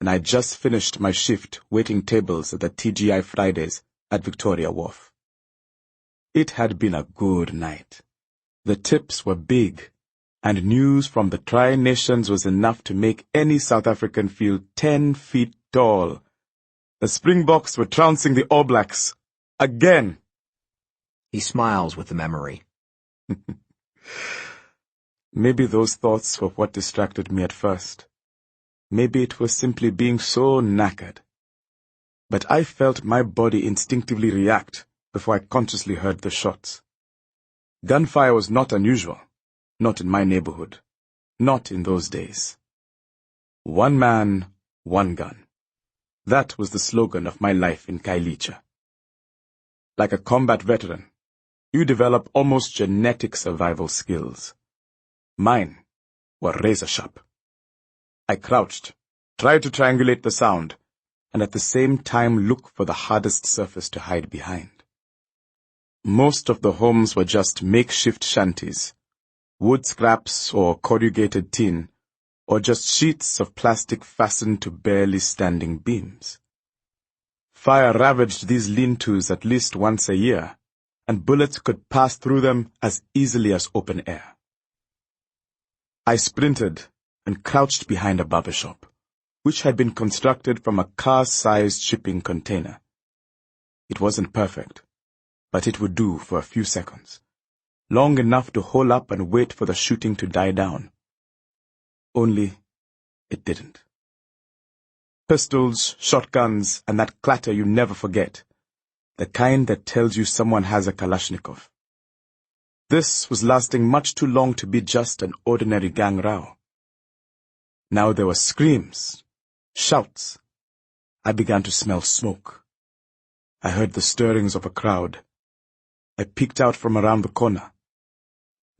and I just finished my shift waiting tables at the TGI Fridays at Victoria Wharf. It had been a good night. The tips were big, and news from the Tri-Nations was enough to make any South African feel 10 feet tall. The Springboks were trouncing the All Blacks. Again! He smiles with the memory. Maybe those thoughts were what distracted me at first. Maybe it was simply being so knackered. But I felt my body instinctively react before I consciously heard the shots. Gunfire was not unusual, not in my neighborhood, not in those days. One man, one gun. That was the slogan of my life in Khayelitsha. Like a combat veteran, you develop almost genetic survival skills. Mine were razor sharp. I crouched, tried to triangulate the sound, and at the same time look for the hardest surface to hide behind. Most of the homes were just makeshift shanties, wood scraps or corrugated tin, or just sheets of plastic fastened to barely standing beams. Fire ravaged these lean-tos at least once a year, and bullets could pass through them as easily as open air. I sprinted and crouched behind a barber shop, which had been constructed from a car-sized shipping container. It wasn't perfect, but it would do for a few seconds, long enough to hole up and wait for the shooting to die down. Only it didn't. Pistols, shotguns, and that clatter you never forget, the kind that tells you someone has a Kalashnikov. This was lasting much too long to be just an ordinary gang row. Now there were screams, shouts. I began to smell smoke. I heard the stirrings of a crowd. I peeked out from around the corner.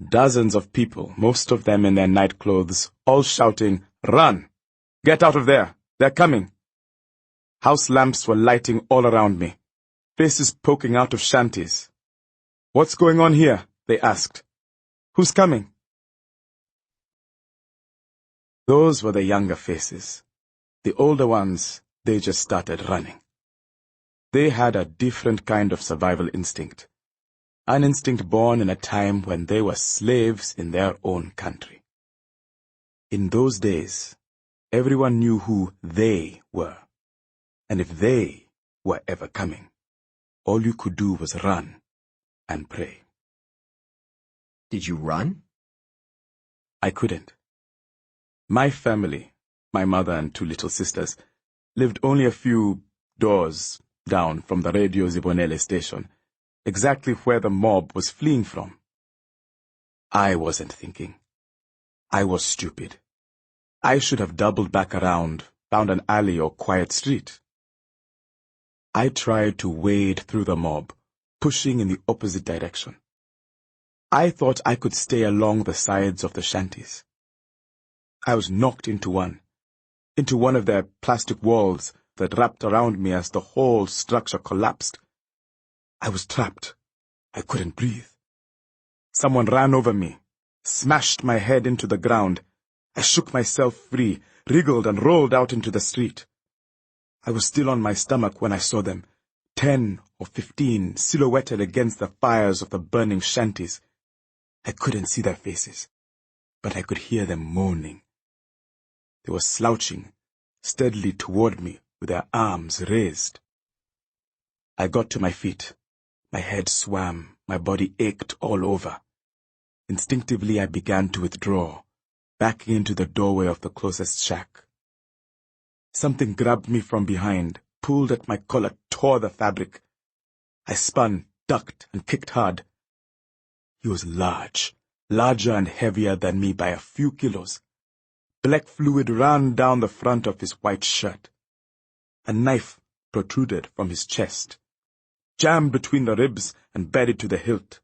Dozens of people, most of them in their nightclothes, all shouting, "Run! Get out of there! They're coming!" House lamps were lighting all around me, faces poking out of shanties. "What's going on here?" they asked. "Who's coming?" Those were the younger faces. The older ones, they just started running. They had a different kind of survival instinct. An instinct born in a time when they were slaves in their own country. In those days, everyone knew who they were. And if they were ever coming, all you could do was run and pray. Did you run? I couldn't. My family, my mother and 2 little sisters, lived only a few doors down from the Radio Zibonele station, exactly where the mob was fleeing from. I wasn't thinking. I was stupid. I should have doubled back around, found an alley or quiet street. I tried to wade through the mob, pushing in the opposite direction. I thought I could stay along the sides of the shanties. I was knocked into one of their plastic walls that wrapped around me as the whole structure collapsed. I was trapped. I couldn't breathe. Someone ran over me, smashed my head into the ground. I shook myself free, wriggled and rolled out into the street. I was still on my stomach when I saw them, 10 or 15, silhouetted against the fires of the burning shanties. I couldn't see their faces, but I could hear them moaning. They were slouching steadily toward me with their arms raised. I got to my feet. My head swam, my body ached all over. Instinctively I began to withdraw, backing into the doorway of the closest shack. Something grabbed me from behind, pulled at my collar, tore the fabric. I spun, ducked, and kicked hard. He was large, larger and heavier than me by a few kilos. Black fluid ran down the front of his white shirt. A knife protruded from his chest, jammed between the ribs and buried to the hilt.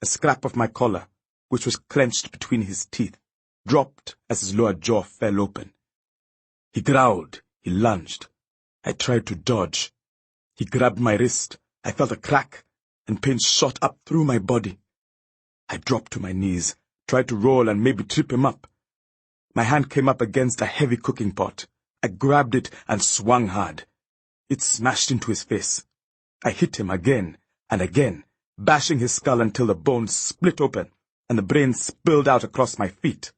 A scrap of my collar, which was clenched between his teeth, dropped as his lower jaw fell open. He growled. He lunged. I tried to dodge. He grabbed my wrist. I felt a crack, and pain shot up through my body. I dropped to my knees, tried to roll and maybe trip him up. My hand came up against a heavy cooking pot. I grabbed it and swung hard. It smashed into his face. I hit him again and again, bashing his skull until the bones split open and the brain spilled out across my feet.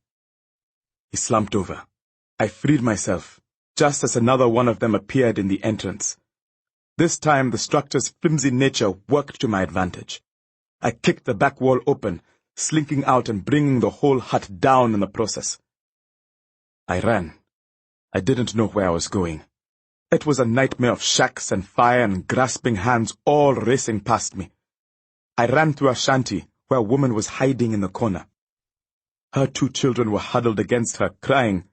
He slumped over. I freed myself, just as another one of them appeared in the entrance. This time the structure's flimsy nature worked to my advantage. I kicked the back wall open, slinking out and bringing the whole hut down in the process. I ran. I didn't know where I was going. It was a nightmare of shacks and fire and grasping hands all racing past me. I ran through a shanty where a woman was hiding in the corner. Her 2 children were huddled against her, crying.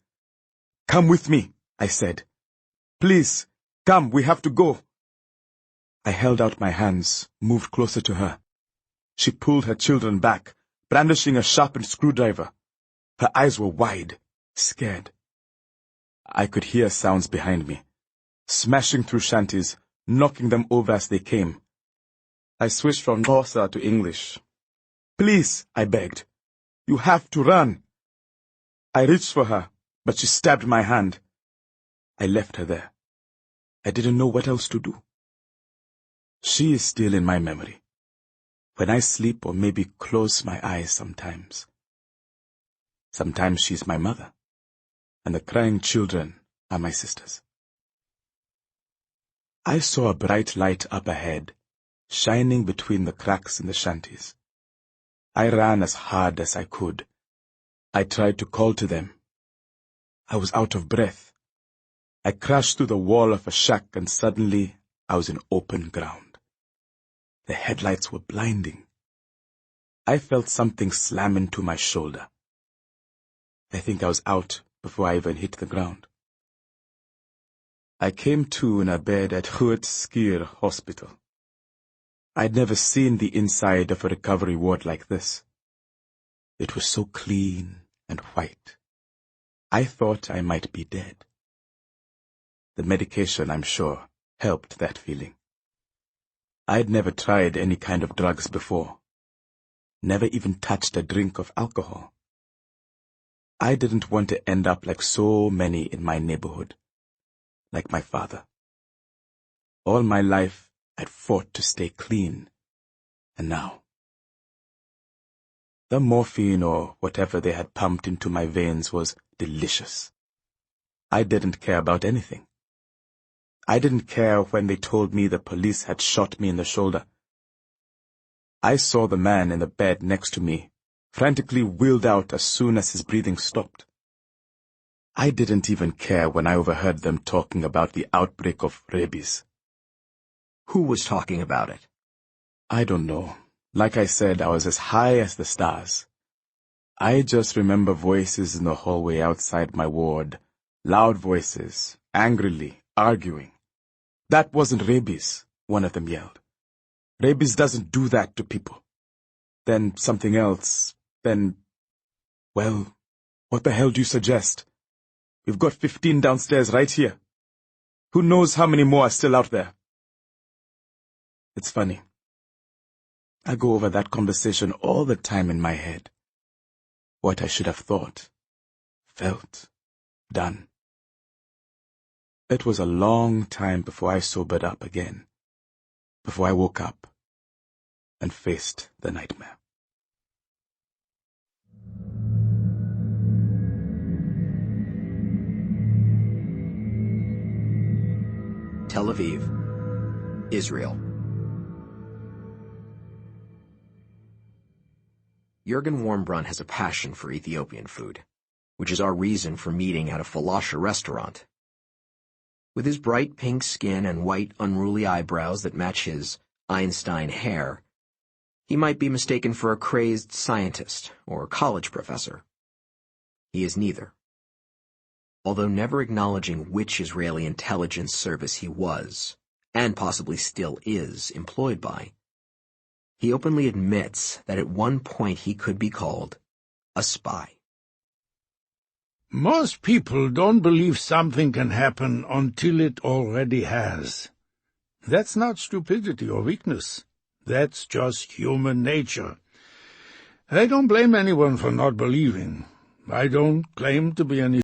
"Come with me," I said. "Please, come, we have to go." I held out my hands, moved closer to her. She pulled her children back, brandishing a sharpened screwdriver. Her eyes were wide, scared. I could hear sounds behind me, smashing through shanties, knocking them over as they came. I switched from Xhosa to English. "Please," I begged. "You have to run." I reached for her, but she stabbed my hand. I left her there. I didn't know what else to do. She is still in my memory, when I sleep or maybe close my eyes sometimes. Sometimes she's my mother, and the crying children are my sisters. I saw a bright light up ahead, shining between the cracks in the shanties. I ran as hard as I could. I tried to call to them. I was out of breath. I crashed through the wall of a shack and suddenly I was in open ground. The headlights were blinding. I felt something slam into my shoulder. I think I was out before I even hit the ground. I came to in a bed at Groot Schuur Hospital. I'd never seen the inside of a recovery ward like this. It was so clean and white. I thought I might be dead. The medication, I'm sure, helped that feeling. I'd never tried any kind of drugs before. Never even touched a drink of alcohol. I didn't want to end up like so many in my neighborhood. Like my father. All my life, I'd fought to stay clean. And now. The morphine or whatever they had pumped into my veins was delicious. I didn't care about anything. I didn't care when they told me the police had shot me in the shoulder. I saw the man in the bed next to me, frantically wheeled out as soon as his breathing stopped. I didn't even care when I overheard them talking about the outbreak of rabies. Who was talking about it? I don't know. Like I said, I was as high as the stars. I just remember voices in the hallway outside my ward, loud voices, angrily, arguing. "That wasn't rabies," one of them yelled. "Rabies doesn't do that to people." Then something else, then... Well, what the hell do you suggest? We've got 15 downstairs right here. Who knows how many more are still out there? It's funny. I go over that conversation all the time in my head. What I should have thought, felt, done. It was a long time before I sobered up again, before I woke up and faced the nightmare. Tel Aviv, Israel. Jürgen Warmbrunn has a passion for Ethiopian food, which is our reason for meeting at a falasha restaurant. With his bright pink skin and white, unruly eyebrows that match his Einstein hair, he might be mistaken for a crazed scientist or college professor. He is neither. Although never acknowledging which Israeli intelligence service he was, and possibly still is, employed by, he openly admits that at one point he could be called a spy. Most people don't believe something can happen until it already has. That's not stupidity or weakness. That's just human nature. I don't blame anyone for not believing. I don't claim to be an